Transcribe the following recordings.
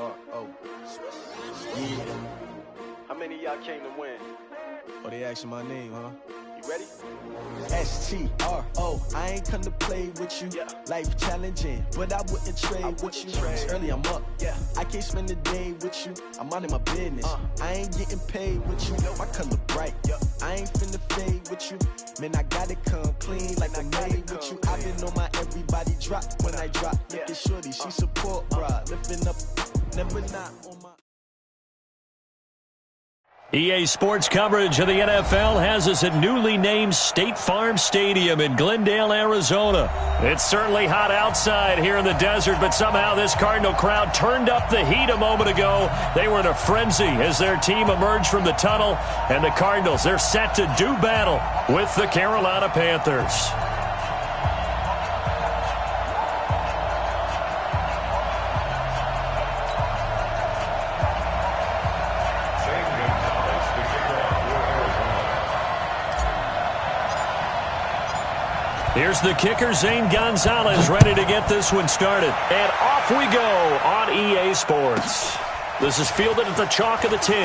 S-T-R-O. Yeah. How many of y'all came to win? Oh, they asking my name, huh? You ready? S-T-R-O. I ain't come to play with you. Yeah. Life challenging, but I wouldn't trade with you. It's early, I'm up. Yeah. I can't spend the day with you. I'm out of my business. I ain't getting paid with you. My color bright. I ain't finna fade with you. Man, I gotta come clean like I made with you. I've been on my everybody drop when I drop. Look at shorty, she support, bruh. Lifting up, never not on my... EA Sports coverage of the NFL has us at newly named State Farm Stadium in Glendale, Arizona. It's certainly hot outside here in the desert, but somehow this Cardinal crowd turned up the heat a moment ago. They were in a frenzy as their team emerged from the tunnel, and the Cardinals, they're set to do battle with the Carolina Panthers. Here's the kicker, Zane Gonzalez, ready to get this one started. And off we go on EA Sports. This is fielded at the chalk of the 10.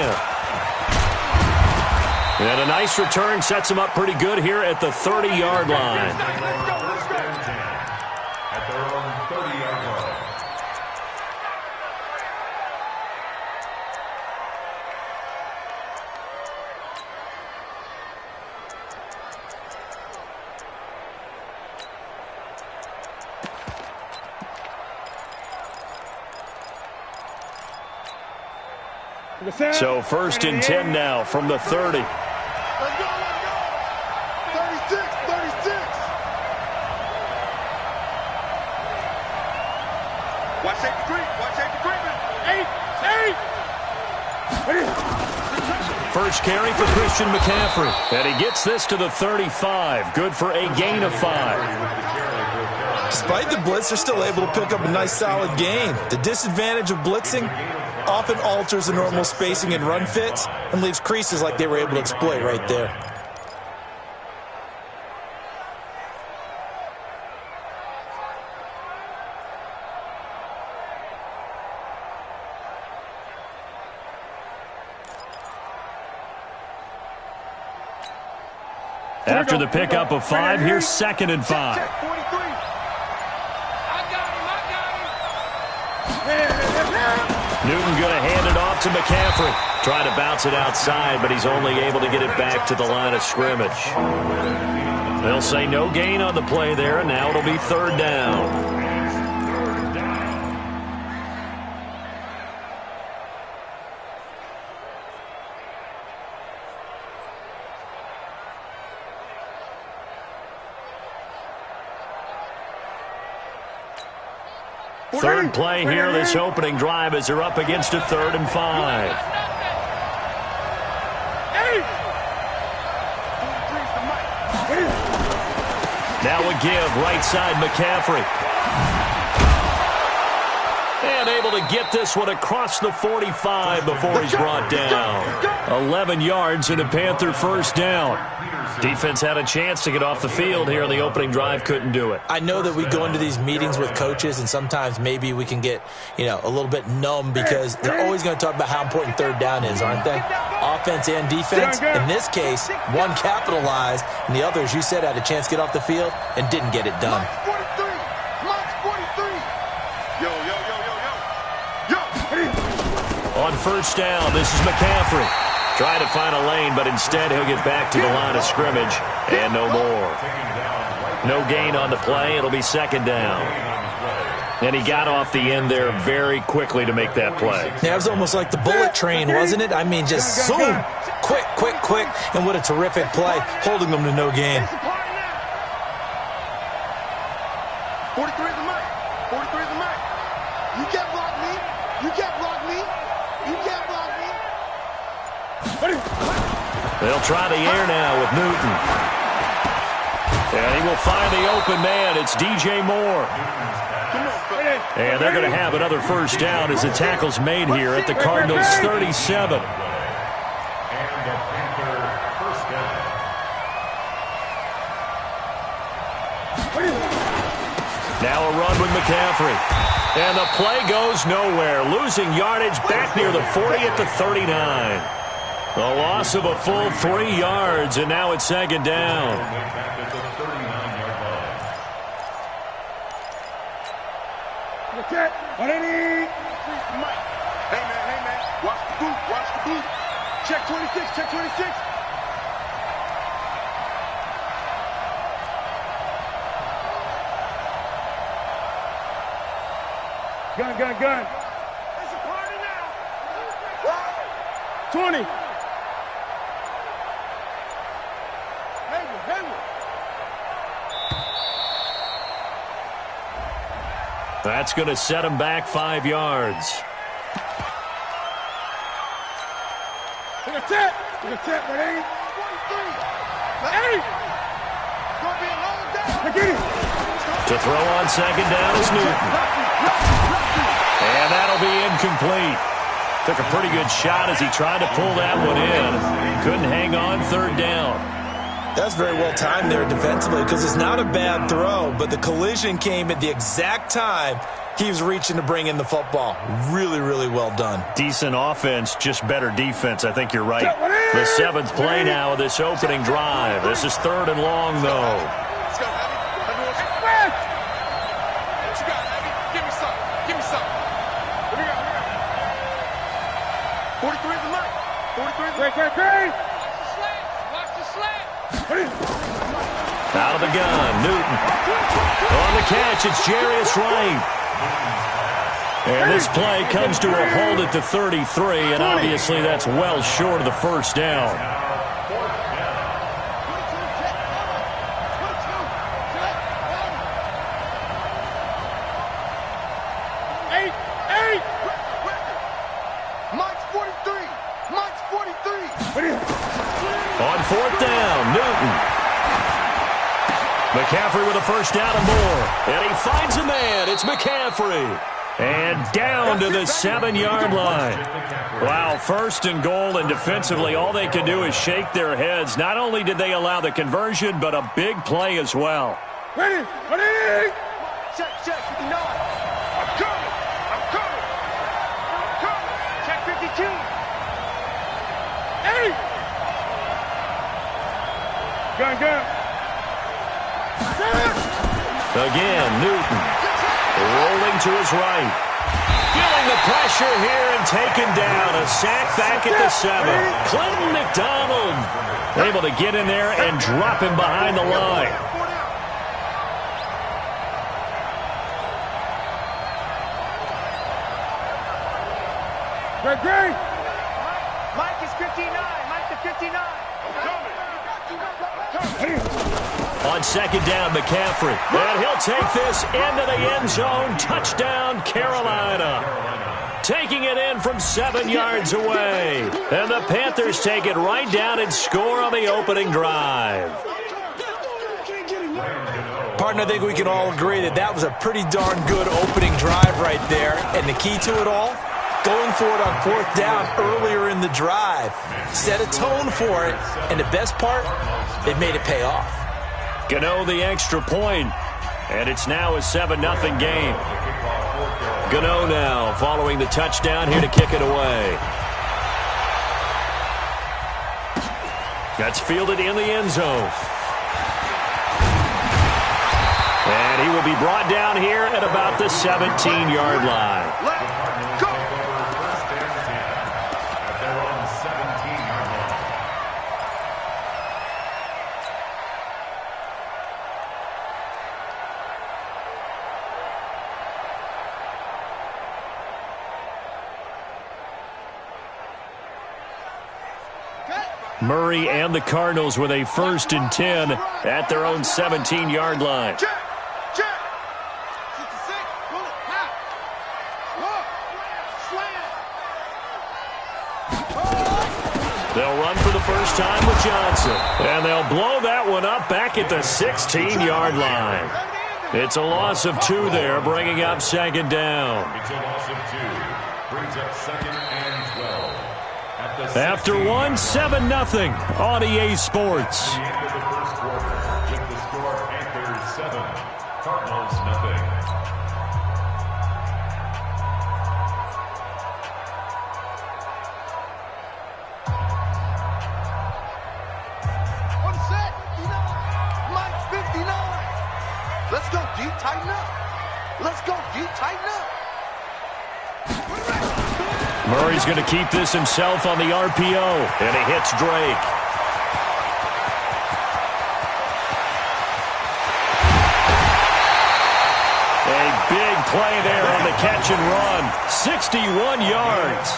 And a nice return sets him up pretty good here at the 30-yard line. At their own 30-yard line. So 1st and 10 now from the 30. Let's go, let's go. 36, 36. Watch safety creep, watch safety creeping. 8. First carry for Christian McCaffrey. And he gets this to the 35. Good for a gain of 5. Despite the blitz, they're still able to pick up a nice solid gain. The disadvantage of blitzing often alters the normal spacing and run fits and leaves creases like they were able to exploit right there. After the pickup of 5, here's 2nd and 5. Newton going to hand it off to McCaffrey. Trying to bounce it outside, but he's only able to get it back to the line of scrimmage. They'll say no gain on the play there, and now it'll be 3rd down. Third play here, this opening drive as they're up against a 3rd and 5. Now a give, right side McCaffrey. And able to get this one across the 45 before he's brought down. 11 yards and a Panther 1st down. Defense had a chance to get off the field here in the opening drive, couldn't do it. I know that we go into these meetings with coaches, and sometimes maybe we can get, a little bit numb because they're always going to talk about how important 3rd down is, aren't they? Offense and defense. In this case, one capitalized, and the other, as you said, had a chance to get off the field and didn't get it done. On 1st down, this is McCaffrey. Trying to find a lane, but instead he'll get back to the line of scrimmage, and no more. No gain on the play. It'll be 2nd down. And he got off the end there very quickly to make that play. Yeah, it was almost like the bullet train, wasn't it? I mean, just zoom. Quick, quick, quick. And what a terrific play, holding them to no gain. 43 is the mic. 43 is the mic. You can't block me. You can't block me. You can't block me. They'll try the air now with Newton. And he will find the open man. It's DJ Moore. And they're going to have another 1st down as the tackle's made here at the Cardinals' 37. And the Panther 1st down. Now a run with McCaffrey. And the play goes nowhere. Losing yardage back near the 40 at the 39. A loss of a full 3 yards, and now it's second down. Hey, man. Watch the boot. Check 26. Gun. It's a party now. 20. Hayward. That's going to set him back 5 yards. Look at that, but ain't. 43. Gonna be a long day. Look at it. To throw on second down is Newton. And that'll be incomplete. Took a pretty good shot as he tried to pull that one in. Couldn't hang on third down. That's very well timed there defensively because it's not a bad throw, but the collision came at the exact time he was reaching to bring in the football. Really, really well done. Decent offense, just better defense. I think you're right. The 7th play now of this opening drive. This is 3rd and long, though. Let's go, Abby. What you got, Abby? Give me some. What do you got? 43 is the mic. 43 is the mic. Great. Watch the slant. Out of the gun, Newton. On the catch, it's Jarius Wright. And this play comes to a hold at the 33, and obviously that's well short of the first down. Mike's 43. On 4th down, Newton. McCaffrey with a first down and more. And he finds a man. It's McCaffrey. And down to the 7-yard line. Wow, 1st and goal, and defensively all they can do is shake their heads. Not only did they allow the conversion, but a big play as well. Ready. Check, 59. I'm coming. Check 52. Hey! Gun. Again, Newton. Rolling to his right. Feeling the pressure here and taken down. A sack back at the 7. Clinton McDonald able to get in there and drop him behind the line. Great. Mike is 59. Mike to 59. On second down, McCaffrey. And he'll take this into the end zone. Touchdown, Carolina. Taking it in from 7 yards away. And the Panthers take it right down and score on the opening drive. Partner, I think we can all agree that was a pretty darn good opening drive right there. And the key to it all, going for it on 4th down earlier in the drive. Set a tone for it. And the best part, it made it pay off. Gano the extra point, and it's now a 7-0 game. Gano now following the touchdown here to kick it away. That's fielded in the end zone. And he will be brought down here at about the 17-yard line. Murray and the Cardinals with a 1st and 10 at their own 17-yard line. Check. They'll run for the first time with Johnson. And they'll blow that one up back at the 16-yard line. It's a loss of 2 there, bringing up second down. It's a loss of 2. Brings up 2nd and 12. After 7-0 on EA Sports. At the end of the first quarter, just the score, Panthers 7, Cardinals 0. tighten up. Let's go, D, tighten up. Murray's going to keep this himself on the RPO, and he hits Drake. A big play there on the catch and run. 61 yards.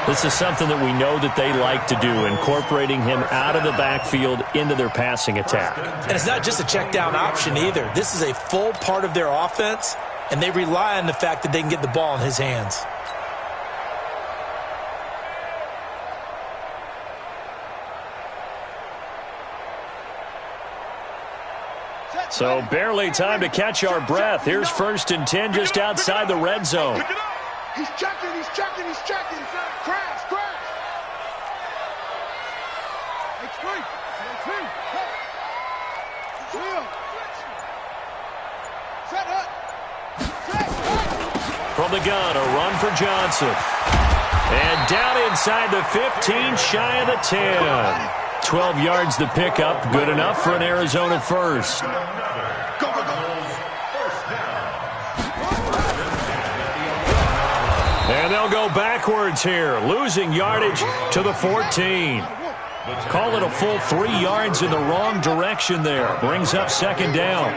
This is something that we know that they like to do, incorporating him out of the backfield into their passing attack. And it's not just a check down option either. This is a full part of their offense, and they rely on the fact that they can get the ball in his hands. So barely time to catch our breath. Here's 1st and 10 just outside the red zone. He's checking, he's checking, he's checking. Crash, crash. X3. Set up. From the gun, a run for Johnson. And down inside the 15, shy of the 10. 12 yards the pickup, good enough for an Arizona first. And they'll go backwards here, losing yardage to the 14. Call it a full 3 yards in the wrong direction there. Brings up 2nd down.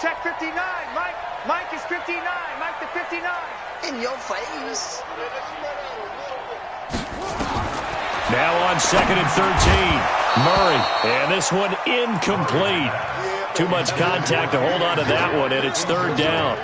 Check 59. Mike is 59. Mike the 59. In your face. Now on 2nd and 13. Murray. And this one incomplete. Too much contact to hold on to that one, and it's 3rd down.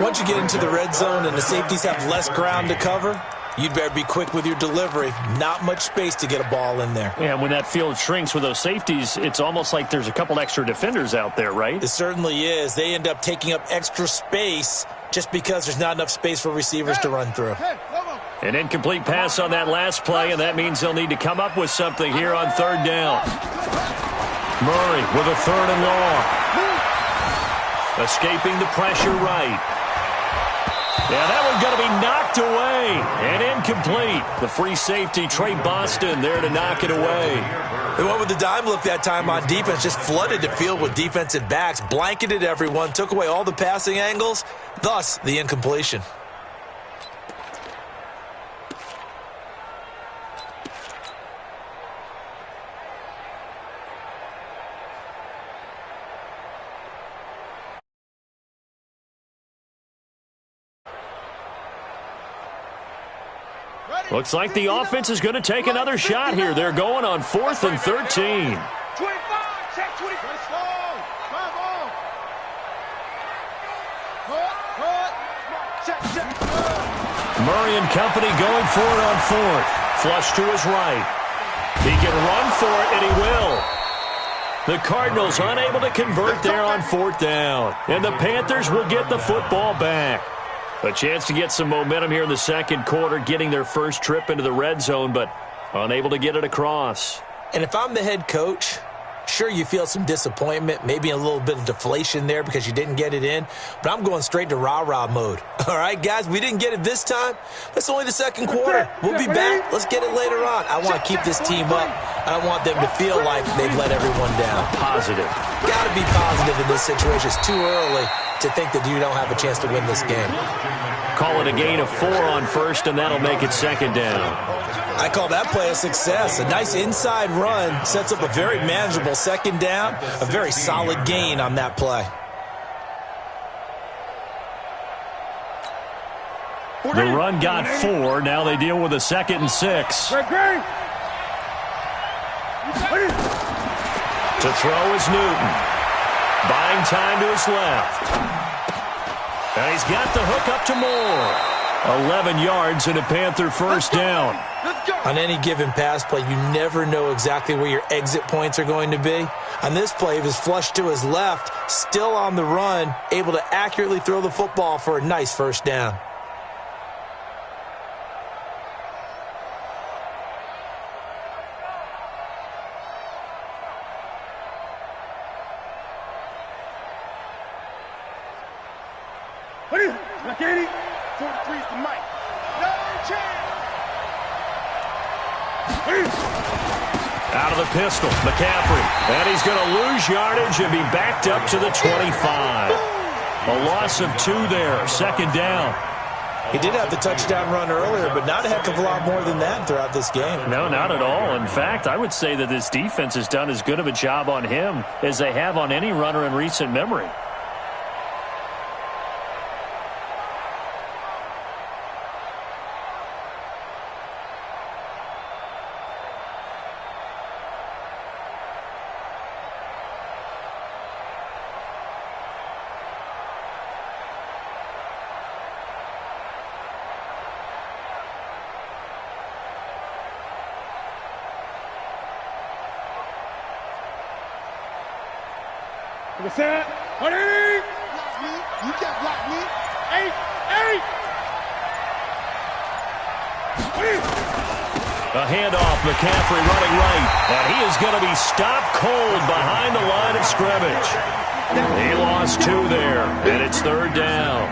Once you get into the red zone and the safeties have less ground to cover, you'd better be quick with your delivery. Not much space to get a ball in there. Yeah, when that field shrinks with those safeties, it's almost like there's a couple extra defenders out there, right? It certainly is. They end up taking up extra space just because there's not enough space for receivers to run through. An incomplete pass on that last play, and that means they'll need to come up with something here on 3rd down. Murray with a 3rd and long. Escaping the pressure right. Yeah, that one's going to be knocked away and incomplete. The free safety, Trey Boston, there to knock it away. They went with the dime look that time on defense, just flooded the field with defensive backs, blanketed everyone, took away all the passing angles, thus the incompletion. Looks like the offense is going to take another shot here. They're going on 4th and 13. 25. Check 25. Check. Murray and company going for it on 4th. Flush to his right. He can run for it, and he will. The Cardinals unable to convert there on 4th down. And the Panthers will get the football back. A chance to get some momentum here in the 2nd quarter, getting their first trip into the red zone, but unable to get it across. And if I'm the head coach, sure, you feel some disappointment, maybe a little bit of deflation there because you didn't get it in, but I'm going straight to rah-rah mode. All right, guys, we didn't get it this time. That's only the 2nd quarter. We'll be back. Let's get it later on. I want to keep this team up. I don't want them to feel like they've let everyone down. Positive. Got to be positive in this situation. It's too early to think that you don't have a chance to win this game. Call it a gain of 4 on 1st, and that'll make it 2nd down. I call that play a success. A nice inside run sets up a very manageable 2nd down, a very solid gain on that play. The run got 4. Now they deal with a 2nd and 6. To throw is Newton. Buying time to his left. And he's got the hook up to Moore. 11 yards and a Panther 1st down. On any given pass play, you never know exactly where your exit points are going to be. On this play, he was flushed to his left, still on the run, able to accurately throw the football for a nice 1st down. Like 80, 43's the mic. No chance. Out of the pistol, McCaffrey. And he's going to lose yardage and be backed up to the 25. A loss of 2 there, second down. He did have the touchdown run earlier, but not a heck of a lot more than that throughout this game. No, not at all. In fact, I would say that this defense has done as good of a job on him as they have on any runner in recent memory. You can't block me. 8. A handoff, McCaffrey running right, and he is going to be stopped cold behind the line of scrimmage. He lost 2 there, and it's third down.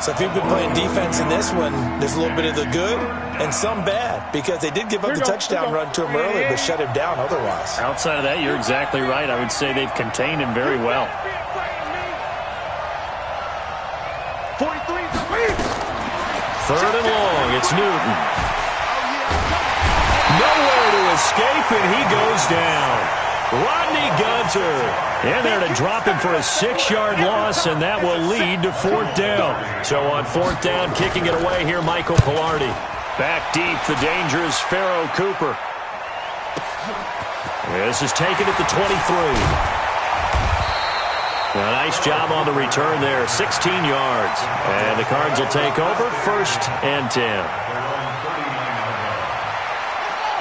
So if you've been playing defense in this one, there's a little bit of the good and some bad, because they did give up the touchdown run to him earlier, but shut him down otherwise. Outside of that, you're exactly right. I would say they've contained him very well. 43. Third and long, it's Newton. Nowhere to escape, and he goes down. Rodney Gunter in there to drop him for a 6-yard loss, and that will lead to fourth down. So on fourth down, kicking it away here, Michael Pilardi. Back deep, the dangerous Pharaoh Cooper. This is taken at the 23. A nice job on the return there, 16 yards. And the Cards will take over, 1st and 10.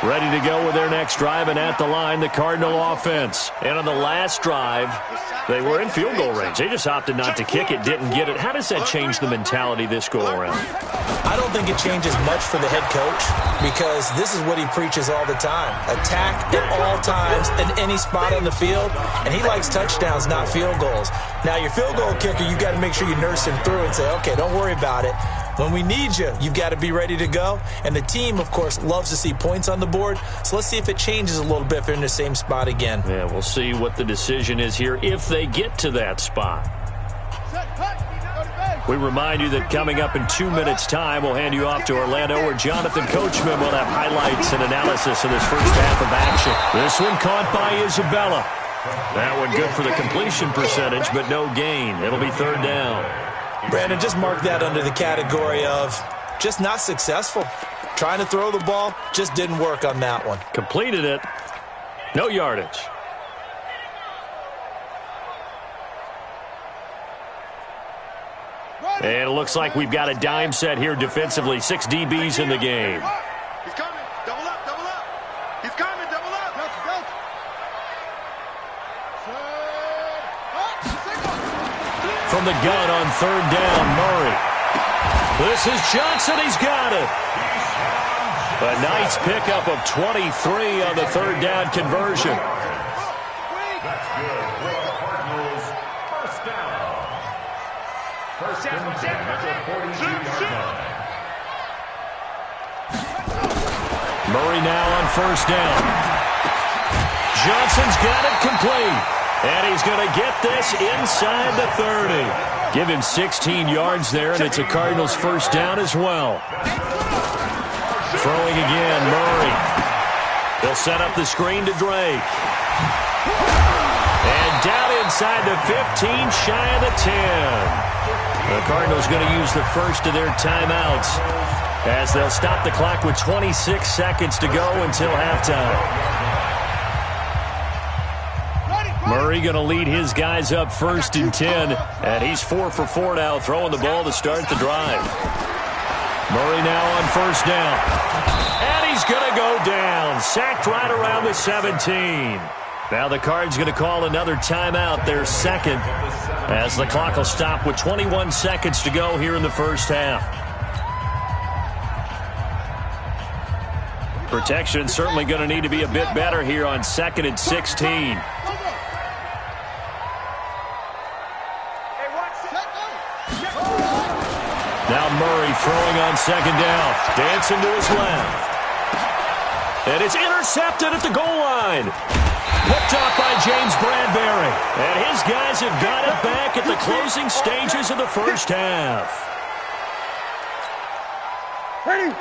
Ready to go with their next drive, and at the line, the Cardinal offense. And on the last drive, they were in field goal range. They just opted not to kick it, didn't get it. How does that change the mentality this go-around? I don't think it changes much for the head coach, because this is what he preaches all the time. Attack at all times in any spot on the field, and he likes touchdowns, not field goals. Now, your field goal kicker, you've got to make sure you nurse him through and say, okay, don't worry about it. When we need you, you've got to be ready to go. And the team, of course, loves to see points on the board. So let's see if it changes a little bit if they're in the same spot again. Yeah, we'll see what the decision is here if they get to that spot. We remind you that coming up in 2 minutes' time, we'll hand you off to Orlando, where Jonathan Coachman will have highlights and analysis of this first half of action. This one caught by Isabella. That one good for the completion percentage, but no gain. It'll be third down. Brandon, just mark that under the category of just not successful. Trying to throw the ball, just didn't work on that one. Completed it. No yardage. And it looks like we've got a dime set here defensively. 6 DBs in the game. He's coming. Double up. He's coming. Double up. From the gun on third down, Murray. This is Johnson. He's got it. A nice pickup of 23 on the third down conversion. That's good for the Cardinals. First down. First down at the 42-yard line. Murray now on first down. Johnson's got it complete. And he's going to get this inside the 30. Give him 16 yards there, and it's a Cardinals first down as well. Throwing again, Murray. They'll set up the screen to Drake. And down inside the 15, shy of the 10. The Cardinals going to use the first of their timeouts as they'll stop the clock with 26 seconds to go until halftime. Murray going to lead his guys up 1st and 10, and he's 4 for 4 now, throwing the ball to start the drive. Murray now on first down, and he's going to go down, sacked right around the 17. Now the Cards going to call another timeout, their second, as the clock will stop with 21 seconds to go here in the first half. Protection certainly going to need to be a bit better here on 2nd and 16. Now Murray throwing on second down. Dancing to his left. And it's intercepted at the goal line. Picked off by James Bradbury. And his guys have got it back at the closing stages of the first half.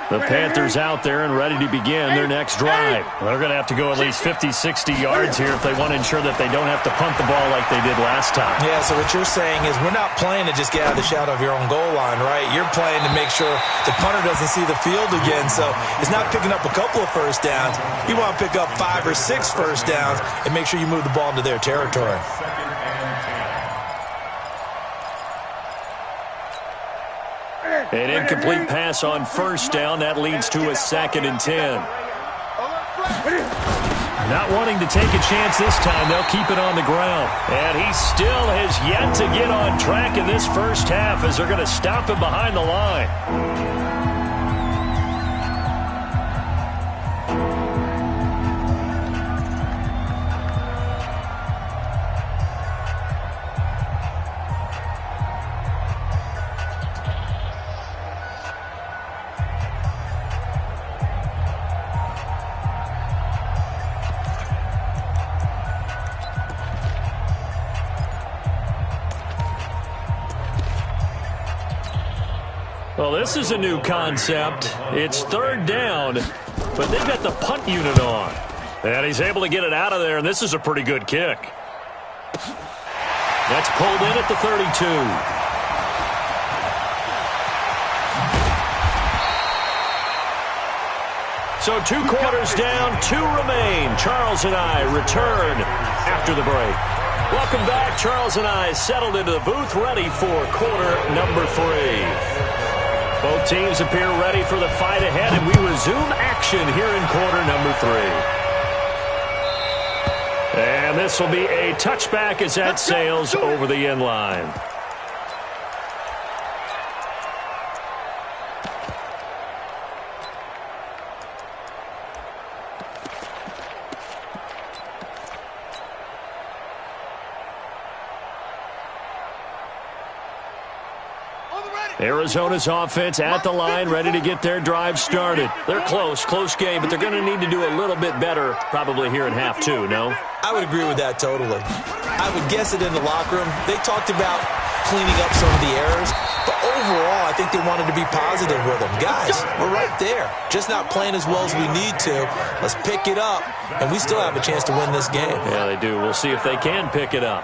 The Panthers out there and ready to begin their next drive. They're going to have to go at least 50, 60 yards here if they want to ensure that they don't have to punt the ball like they did last time. Yeah, so what you're saying is we're not playing to just get out of the shadow of your own goal line, right? You're playing to make sure the punter doesn't see the field again. So it's not picking up a couple of first downs. You want to pick up 5 or 6 first downs and make sure you move the ball into their territory. An incomplete pass on first down. That leads to a 2nd and 10. Not wanting to take a chance this time. They'll keep it on the ground. And he still has yet to get on track in this first half as they're going to stop him behind the line. Well, this is a new concept. It's 3rd down, but they've got the punt unit on. And he's able to get it out of there, and this is a pretty good kick. That's pulled in at the 32. So 2 quarters down, 2 remain. Charles and I return after the break. Welcome back. Charles and I settled into the booth, ready for quarter number 3. Both teams appear ready for the fight ahead, and we resume action here in quarter number 3. And this will be a touchback as that sails over the end line. Arizona's offense at the line, ready to get their drive started. They're close game, but they're going to need to do a little bit better probably here in half 2, no? I would agree with that totally. I would guess it in the locker room. They talked about cleaning up some of the errors, but overall, I think they wanted to be positive with them. Guys, we're right there. Just not playing as well as we need to. Let's pick it up, and we still have a chance to win this game. Yeah, they do. We'll see if they can pick it up.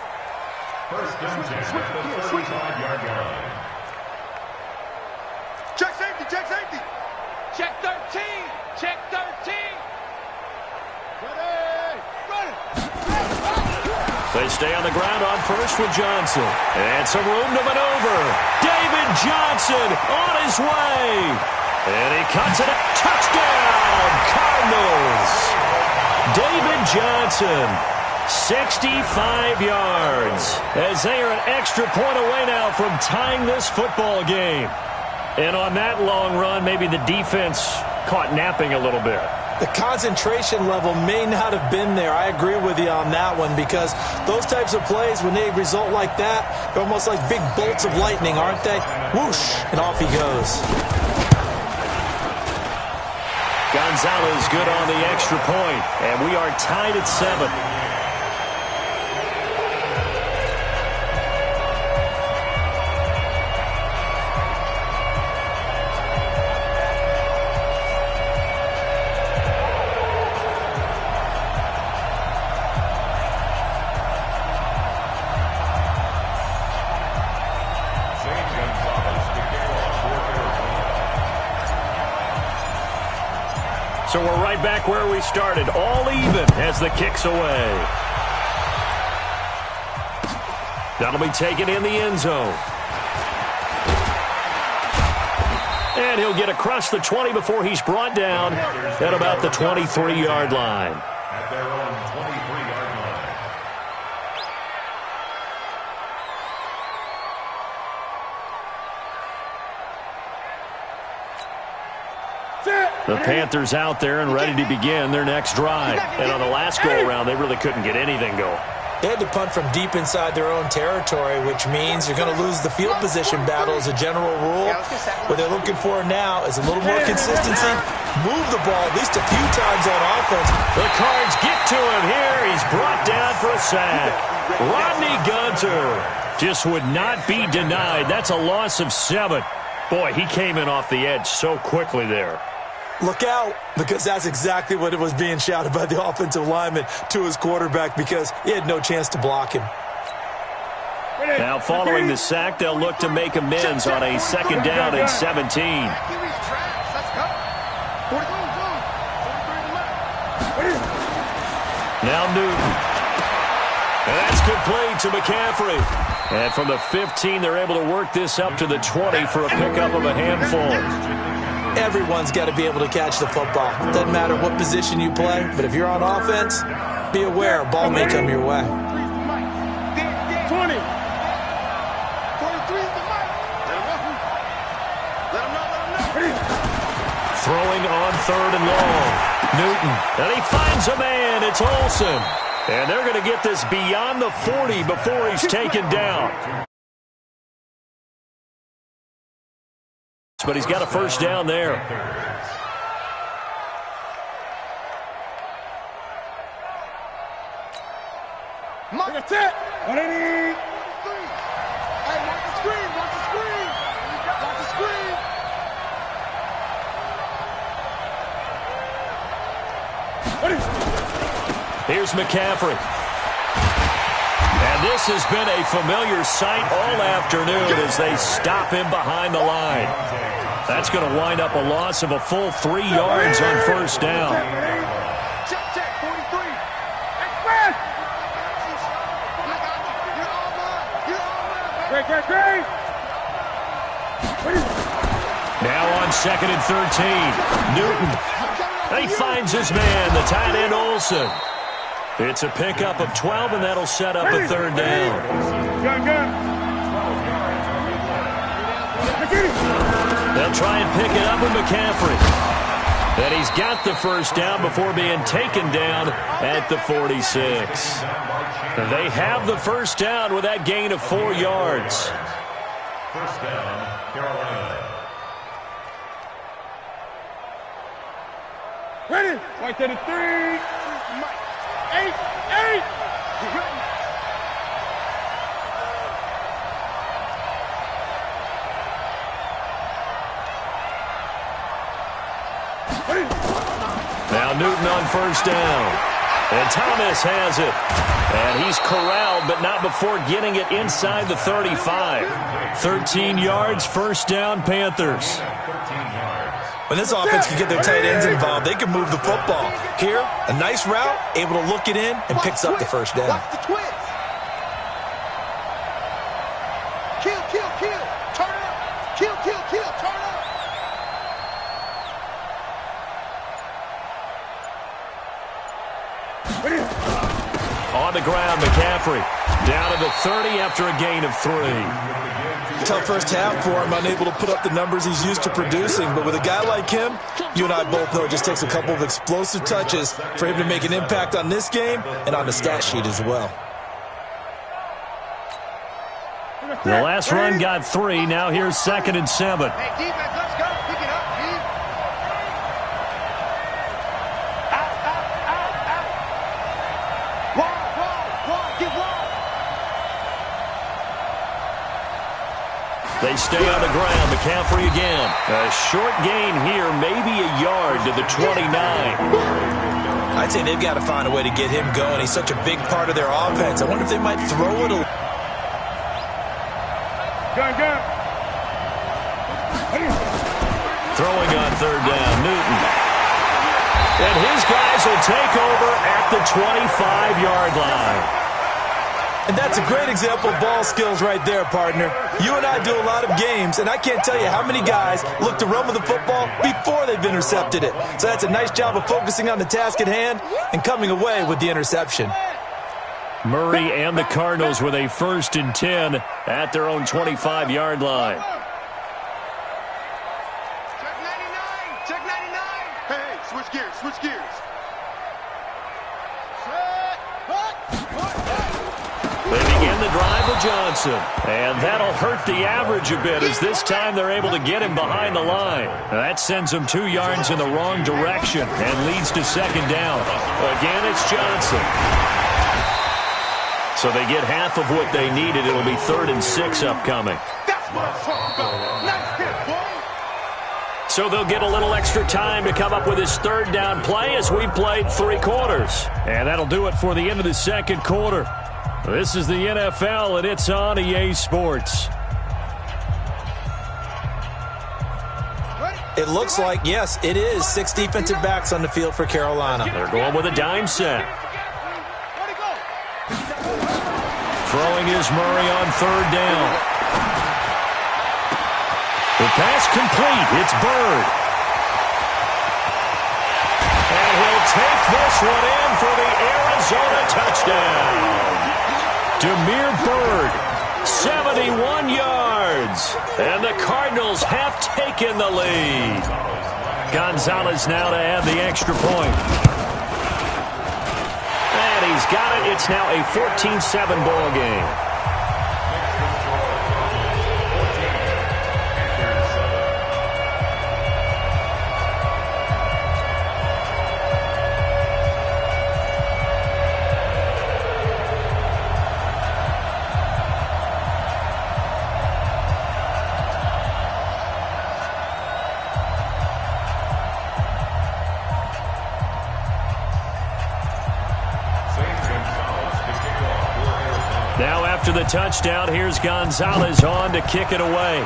First down, the 35-yard line. Check safety, check safety. Check 13. Check 13. Ready. They stay on the ground on first with Johnson. And some room to maneuver. David Johnson on his way. And he cuts it. Touchdown, Cardinals. David Johnson, 65 yards. As they are an extra point away now from tying this football game. And on that long run, maybe the defense caught napping a little bit. The concentration level may not have been there. I agree with you on that one because those types of plays, when they result like that, they're almost like big bolts of lightning, aren't they? Whoosh, and off he goes. Gonzalez good on the extra point, and we are tied at 7. So we're right back where we started, all even as the kick's away. That'll be taken in the end zone. And he'll get across the 20 before he's brought down at about the 23-yard line. At their own 23-yard line. The Panthers out there and ready to begin their next drive. And on the last go-around, they really couldn't get anything going. They had to punt from deep inside their own territory, which means you're going to lose the field position battle as a general rule. What they're looking for now is a little more consistency move the ball at least a few times on offense. The Cards get to him here. He's brought down for a sack. Rodney Gunter just would not be denied. That's a loss of 7. Boy, he came in off the edge so quickly there. Look out, because that's exactly what it was being shouted by the offensive lineman to his quarterback, because he had no chance to block him. Now following the sack, they'll look to make amends on a 2nd down and 17. Now Newton. And that's complete to McCaffrey. And from the 15, they're able to work this up to the 20 for a pickup of a handful. Everyone's got to be able to catch the football. Doesn't matter what position you play, but if you're on offense, be aware a ball may come your way. 20. 43 is the mic. Let him know. Throwing on 3rd and long. Newton. And he finds a man. It's Olsen. And they're going to get this beyond the 40 before he's taken down. But he's got a 1st down there. That's it. 180. Hey, watch the screen. Watch the screen. Watch the screen. Here's McCaffrey. And this has been a familiar sight all afternoon as they stop him behind the line. That's going to wind up a loss of a full 3 yards on 1st down. Check, 43. Express. Great. Now on 2nd and 13. Newton. He finds his man, the tight end Olsen. It's a pickup of 12, and that'll set up a 3rd down. They'll try and pick it up with McCaffrey. And he's got the 1st down before being taken down at the 46. They have the 1st down with that gain of 4 yards. 1st down, Carolina. Ready. Right to the 3. 8. Now Newton on 1st down. And Thomas has it. And he's corralled, but not before getting it inside the 35. 13 yards, 1st down, Panthers. When this offense can get their tight ends involved, they can move the football. Here, a nice route, able to look it in, and picks up the 1st down. Watch the twist. Kill. Turn up. Kill. Turn up. On the ground, McCaffrey. Down to the 30 after a gain of 3. Tough 1st half for him, unable to put up the numbers he's used to producing. But with a guy like him, you and I both know it just takes a couple of explosive touches for him to make an impact on this game and on the stat sheet as well. The last run got 3. Now here's 2nd and 7. Hey, defense, let's go. Pick it up, G. Out. Wall. Get wall. They stay on the ground. McCaffrey again. A short gain here, maybe a yard to the 29. I'd say they've got to find a way to get him going. He's such a big part of their offense. I wonder if they might throw it a... Gun. Throwing on 3rd down, Newton. And his guys will take over at the 25-yard line. And that's a great example of ball skills right there, partner. You and I do a lot of games, and I can't tell you how many guys look to run with the football before they've intercepted it. So that's a nice job of focusing on the task at hand and coming away with the interception. Murray and the Cardinals with a 1st and 10 at their own 25-yard line. Check 99. Hey, switch gears. They begin the drive with Johnson. And that'll hurt the average a bit as this time they're able to get him behind the line. That sends him 2 yards in the wrong direction and leads to second down. Again, it's Johnson. So they get half of what they needed. It'll be 3rd and 6 upcoming. That's what I'm talking about. Nice hit, boy. So they'll get a little extra time to come up with his 3rd down play as we played 3 quarters. And that'll do it for the end of the 2nd quarter. This is the NFL, and it's on EA Sports. It looks like, yes, it is 6 defensive backs on the field for Carolina. They're going with a dime set. Throwing is Murray on 3rd down. The pass complete. It's Bird. And he'll take this one in for the Arizona touchdown. Demir Bird, 71 yards. And the Cardinals have taken the lead. Gonzalez now to add the extra point. And he's got it. It's now a 14-7 ball game. Now after the touchdown, here's Gonzalez on to kick it away.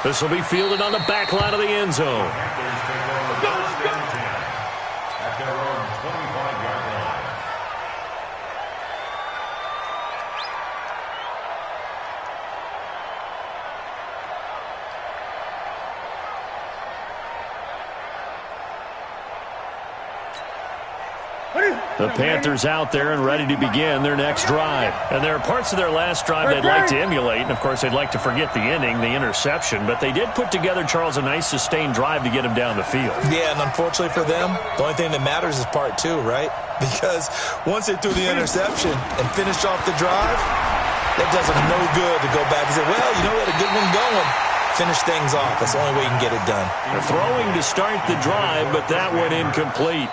This will be fielded on the back line of the end zone. At their own 25-yard line. The Panthers out there and ready to begin their next drive. And there are parts of their last drive they'd like to emulate. And, of course, they'd like to forget the ending, the interception. But they did put together, Charles, a nice sustained drive to get him down the field. Yeah, and unfortunately for them, the only thing that matters is part 2, right? Because once they threw the interception and finished off the drive, that does them no good to go back and say, well, you know, we had a good one going. Finish things off. That's the only way you can get it done. They're throwing to start the drive, but that went incomplete.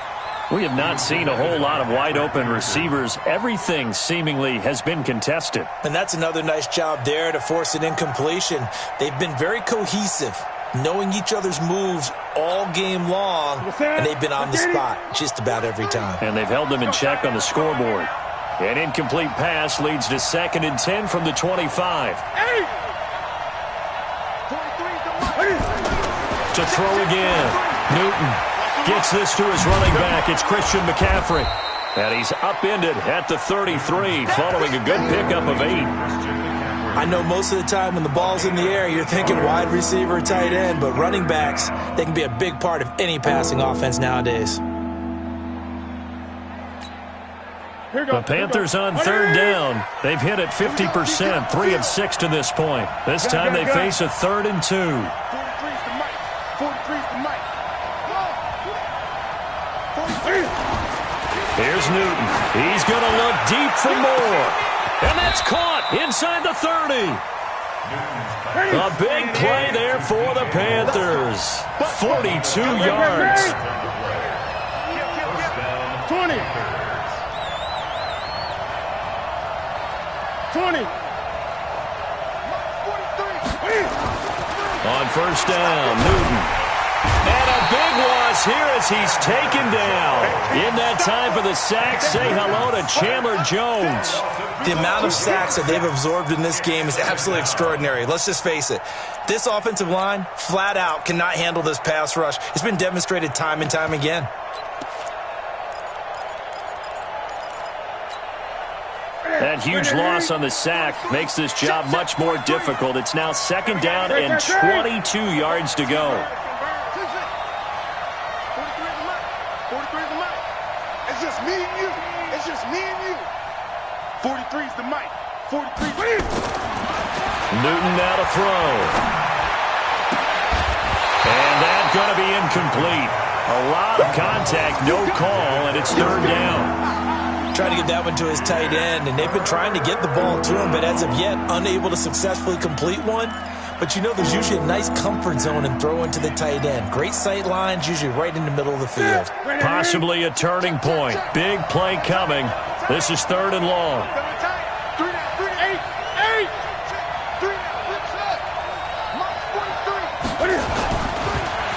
We have not seen a whole lot of wide-open receivers. Everything seemingly has been contested. And that's another nice job there to force an incompletion. They've been very cohesive, knowing each other's moves all game long, and they've been on the spot just about every time. And they've held them in check on the scoreboard. An incomplete pass leads to 2nd and 10 from the 25. To throw again. Newton gets this to his running back. It's Christian McCaffrey. And he's upended at the 33 following a good pickup of 8. I know most of the time when the ball's in the air, you're thinking wide receiver, tight end, but running backs, they can be a big part of any passing offense nowadays. The Panthers on 3rd down. They've hit it 50%, 3 of 6 to this point. This time they face a 3rd and 2. 43's the mic. 43's the mic. Here's Newton. He's going to look deep for more. And that's caught inside the 30. A big play there for the Panthers. 42 yards. 20. 20. On 1st down, Newton. And a big loss here as he's taken down. In that time for the sack, say hello to Chandler Jones. The amount of sacks that they've absorbed in this game is absolutely extraordinary. Let's just face it. This offensive line, flat out, cannot handle this pass rush. It's been demonstrated time and time again. That huge loss on the sack makes this job much more difficult. It's now 2nd down and 22 yards to go. 43's the mic. It's just me and you. It's just me and you. 43's the mic. 43's. Newton now to throw. And that's going to be incomplete. A lot of contact, no call, and it's 3rd down. Tried to get that one to his tight end, and they've been trying to get the ball to him, but as of yet, unable to successfully complete one. But you know there's usually a nice comfort zone in throwing to the tight end. Great sight lines, usually right in the middle of the field. Possibly a turning point. Big play coming. This is 3rd and long.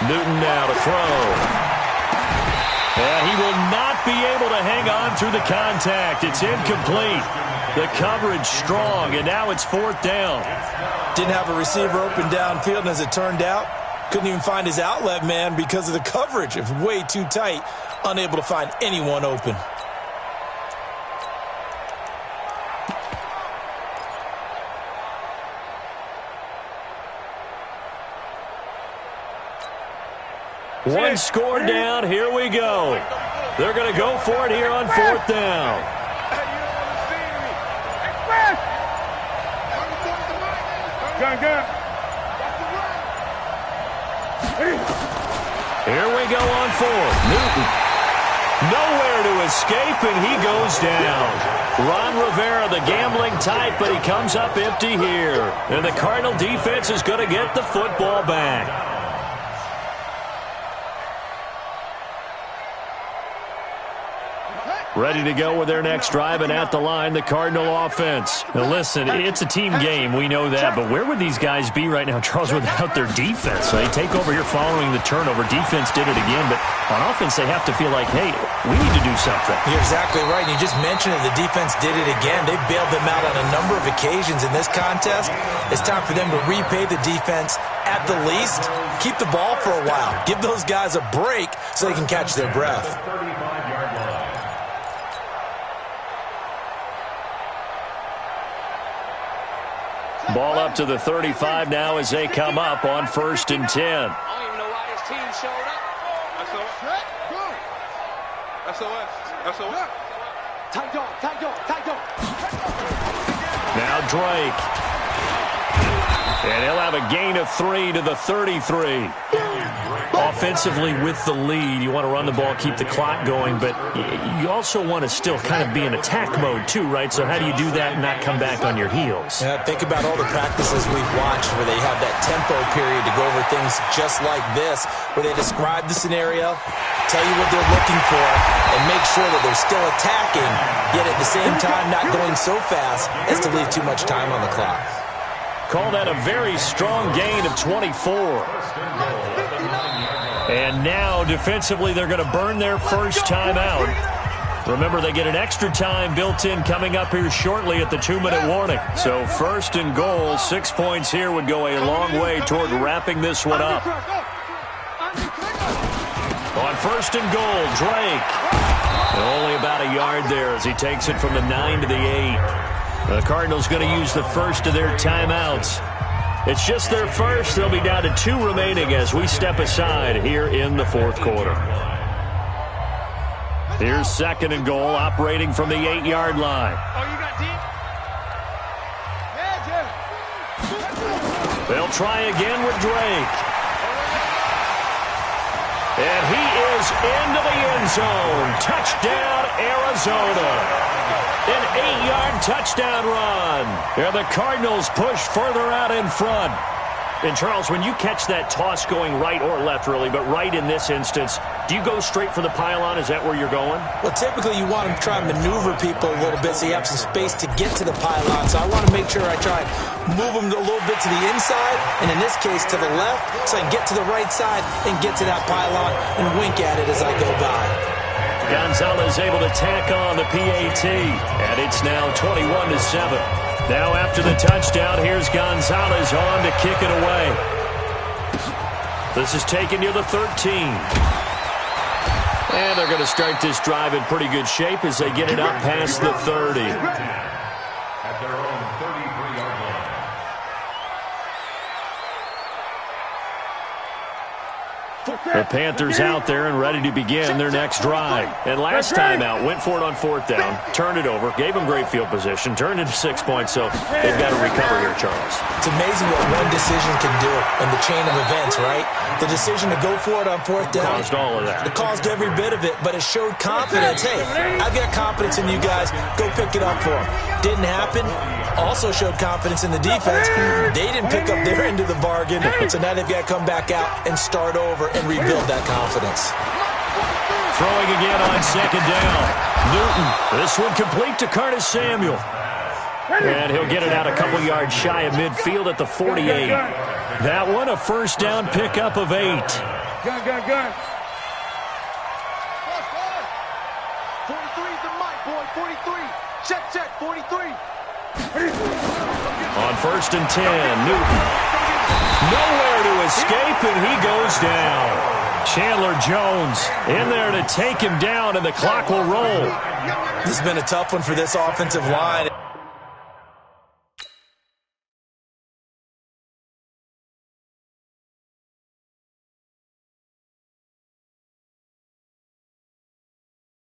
Newton now to throw. And he will not be able to hang on through the contact. It's incomplete. The coverage strong, and now it's 4th down. Didn't have a receiver open downfield, and as it turned out, couldn't even find his outlet man because of the coverage. It was way too tight, unable to find anyone open. One score down. Here we go. They're going to go for it here on 4th down. Here we go on 4th. Newton. Nowhere to escape, and he goes down. Ron Rivera, the gambling type, but he comes up empty here. And the Cardinal defense is going to get the football back. Ready to go with their next drive, and at the line, the Cardinal offense. Now listen, it's a team game, we know that, but where would these guys be right now, Charles, without their defense? So they take over here following the turnover. Defense did it again, but on offense, they have to feel like, hey, we need to do something. You're exactly right. You just mentioned it. The defense did it again. They bailed them out on a number of occasions in this contest. It's time for them to repay the defense at the least. Keep the ball for a while. Give those guys a break so they can catch their breath. Ball up to the 35 now as they come up on 1st and 10. I don't even know why this team showed up. SOS. Tight dog. Now Drake. And he'll have a gain of 3 to the 33. Offensively with the lead, you want to run the ball, keep the clock going, but you also want to still kind of be in attack mode too, right? So how do you do that and not come back on your heels? Yeah, think about all the practices we've watched where they have that tempo period to go over things just like this, where they describe the scenario, tell you what they're looking for, and make sure that they're still attacking, yet at the same time not going so fast as to leave too much time on the clock. Call that a very strong gain of 24. And now, defensively, they're going to burn their first time out. Remember, they get an extra time built in coming up here shortly at the 2-minute warning. So 1st and goal, 6 points here would go a long way toward wrapping this one up. On 1st and goal, Drake. Only about a yard there as he takes it from the 9 to the 8. The Cardinals going to use the first of their timeouts. It's just their first. They'll be down to 2 remaining as we step aside here in the 4th quarter. Here's 2nd and goal, operating from the 8-yard line. They'll try again with Drake. And he is into the end zone. Touchdown, Arizona. An 8-yard touchdown run. Yeah, the Cardinals push further out in front. And, Charles, when you catch that toss going right or left, really, but right in this instance, do you go straight for the pylon? Is that where you're going? Well, typically you want to try and maneuver people a little bit so you have some space to get to the pylon. So I want to make sure I try and move them a little bit to the inside, and in this case to the left, so I can get to the right side and get to that pylon and wink at it as I go by. Gonzalez able to tack on the PAT, and it's now 21-7. Now after the touchdown, here's Gonzalez on to kick it away. This is taken near the 13. And they're going to start this drive in pretty good shape as they get it up past the 30. At their own 33-yard line. The Panthers out there and ready to begin their next drive. And last time out, went for it on 4th down, turned it over, gave them great field position, turned into 6 points, so they've got to recover here, Charles. It's amazing what one decision can do in the chain of events, right? The decision to go for it on 4th down. Caused all of that. It caused every bit of it, but it showed confidence. Hey, I've got confidence in you guys. Go pick it up for them. Didn't happen. Also showed confidence in the defense. They didn't pick up their end of the bargain, so now they've got to come back out and start over and rebuild that confidence. Throwing again on 2nd down. Newton. This one complete to Curtis Samuel. And he'll get it out a couple yards shy of midfield at the 48. That one a 1st down pickup of 8. Gun. 43's the mic, boy. 43. Check. 43. On 1st and 10, Newton. Nowhere to escape, and he goes down. Chandler Jones in there to take him down, and the clock will roll. This has been a tough one for this offensive line.